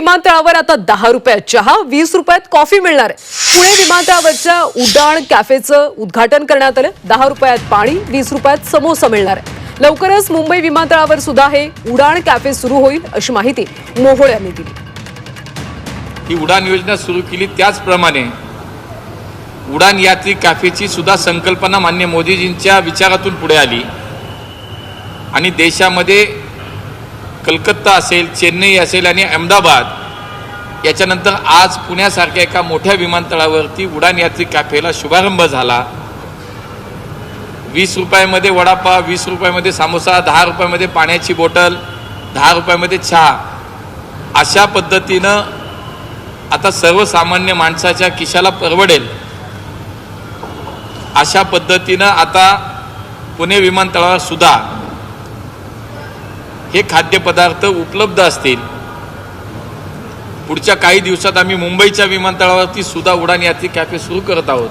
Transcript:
विमानतळावर आता 10 रुपयात चहा, 20 रुपयात कॉफी मिळणार आहे। पुणे विमानतळावरच्या उडाण कॅफेचं उद्घाटन करण्यात आलं। 10 रुपयात पाणी, 20 रुपयात समोसा मिळणार आहे। लवकरच मुंबई विमानतळावर सुद्धा हे उडाण कॅफे सुरू होईल, अशी माहिती मोहोळ यांनी दिली। ही उडान योजना सुरू केली, त्याचप्रमाणे उडान यात्री कॅफेची सुद्धा संकल्पना माननीय मोदीजींच्या विचारातून पुढे आली आणि देशामध्ये कलकत्ता असेल, चेन्नई असेल आणि अहमदाबाद याच्यानंतर आज पुण्यासारख्या एका मोठ्या विमानतळावरती उडान यात्री कॅफेला शुभारंभ झाला। 20 रुपयामध्ये वडापाव, 20 रुपयामध्ये समोसा, 10 रुपयामध्ये पाण्याची बॉटल, 10 रुपयामध्ये चहा, अशा पद्धतीनं आता सर्वसामान्य माणसाच्या खिशाला परवडेल अशा पद्धतीनं आता पुणे विमानतळावर सुद्धा हे खाद्यपदार्थ उपलब्ध असतील। पुढच्या काही दिवसात आम्ही मुंबईच्या विमानतळावरती सुद्धा उडान यात्री कॅफे सुरू करत आहोत।